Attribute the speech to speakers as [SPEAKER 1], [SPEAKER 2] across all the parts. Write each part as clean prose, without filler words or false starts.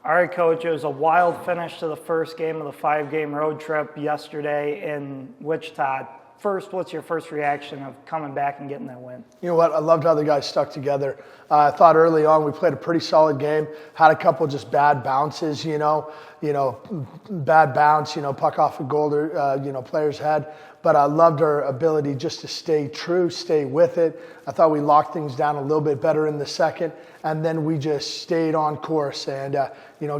[SPEAKER 1] All right, Coach, it was a wild finish to the first game of the 5-game road trip yesterday in Wichita. First, what's your first reaction of coming back and getting that win?
[SPEAKER 2] You know what? I loved how the guys stuck together. I thought early on we played a pretty solid game. Had a couple just bad bounces, bad bounce, puck off a goal, player's head. But I loved our ability just to stay true, stay with it. I thought we locked things down a little bit better in the second, and then we just stayed on course and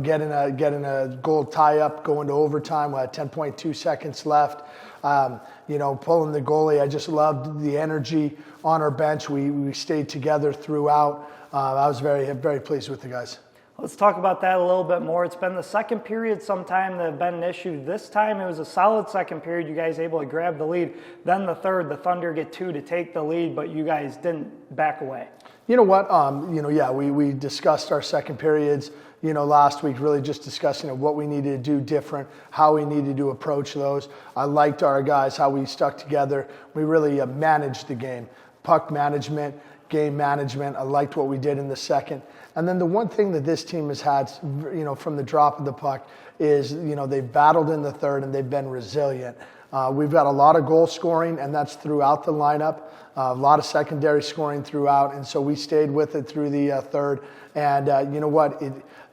[SPEAKER 2] getting a goal tie up, going to overtime. We had 10.2 seconds left. Pulling the goalie. I just loved the energy on our bench. We stayed together throughout. I was very, very pleased with the guys.
[SPEAKER 1] Let's talk about that a little bit more. It's been the second period sometime that have been an issue. This time it was a solid second period. You guys able to grab the lead. Then the third, the Thunder get 2 to take the lead, but you guys didn't back away.
[SPEAKER 2] You know what? We discussed our second periods, last week, really just discussing what we needed to do different, how we needed to approach those. I liked our guys, how we stuck together. We really managed the game. Puck management, game management. I liked what we did in the second. And then the one thing that this team has had, from the drop of the puck is, they've battled in the third and they've been resilient. We've got a lot of goal scoring, and that's throughout the lineup. A lot of secondary scoring throughout, and so we stayed with it through the third. And you know what?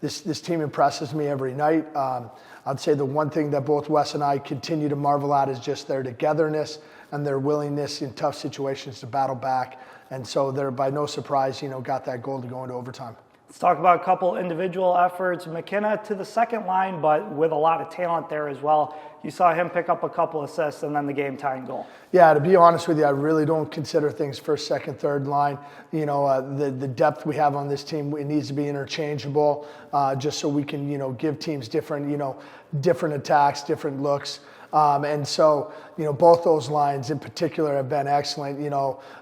[SPEAKER 2] This team impresses me every night. I'd say the one thing that both Wes and I continue to marvel at is just their togetherness and their willingness in tough situations to battle back. And so they're, by no surprise, got that goal to go into overtime.
[SPEAKER 1] Let's talk about a couple individual efforts. McKenna to the second line, but with a lot of talent there as well. You saw him pick up a couple assists and then the game-tying goal. Yeah,
[SPEAKER 2] to be honest with you, I really don't consider things first, second, third line. The depth we have on this team, it needs to be interchangeable, just so we can, give teams different attacks, different looks. And so, both those lines in particular have been excellent.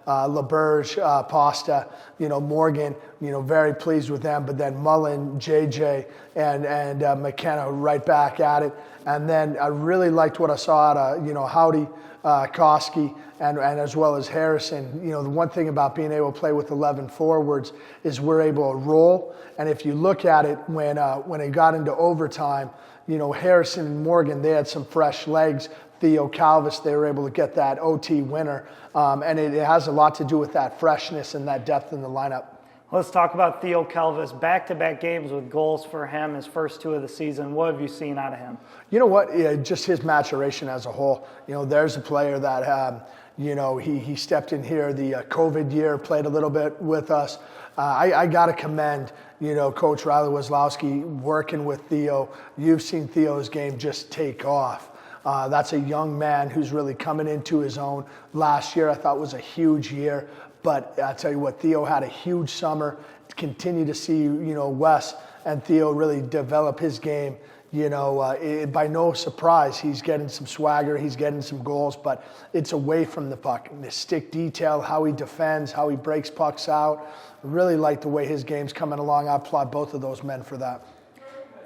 [SPEAKER 2] LaBerge, Pasta, Morgan, very pleased with them. But then Mullen, JJ, and McKenna right back at it. And then I really liked what I saw out of, Howdy, Koski, and as well as Harrison. The one thing about being able to play with 11 forwards is we're able to roll. And if you look at it, when it got into overtime, Harrison and Morgan, they had some fresh legs. Theo Calvis, they were able to get that OT winner. And it has a lot to do with that freshness and that depth in the lineup.
[SPEAKER 1] Let's talk about Theo Calvis. Back-to-back games with goals for him, his first 2 of the season. What have you seen out of him?
[SPEAKER 2] You know what? Just his maturation as a whole. There's a player that, he stepped in here the COVID year, played a little bit with us. I got to commend, Coach Riley Wazlowski working with Theo. You've seen Theo's game just take off. That's a young man who's really coming into his own. Last year I thought was a huge year, but I tell you what, Theo had a huge summer. Continue to see, Wes and Theo really develop his game. By no surprise, he's getting some swagger, he's getting some goals, but it's away from the puck. And the stick detail, how he defends, how he breaks pucks out. I really like the way his game's coming along. I applaud both of those men for that.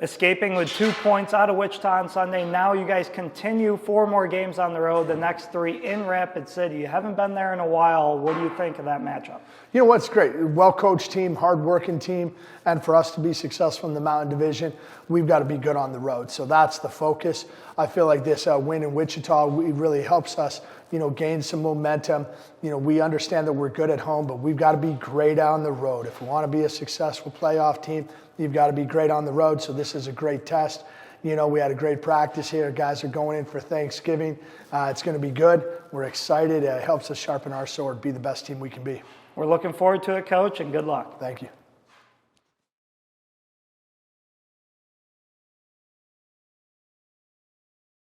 [SPEAKER 1] Escaping with 2 points out of Wichita on Sunday. Now you guys continue 4 more games on the road, the next 3 in Rapid City. You haven't been there in a while. What do you think of that matchup?
[SPEAKER 2] You know what's great? Well-coached team, hard-working team, and for us to be successful in the Mountain Division, we've got to be good on the road. So that's the focus. I feel like this win in Wichita really helps us, gain some momentum. We understand that we're good at home, but we've got to be great on the road. If we want to be a successful playoff team, you've got to be great on the road. So this is a great test. We had a great practice here. Guys are going in for Thanksgiving. It's going to be good. We're excited. It helps us sharpen our sword, be the best team we can be.
[SPEAKER 1] We're looking forward to it, Coach, and good luck.
[SPEAKER 2] Thank you.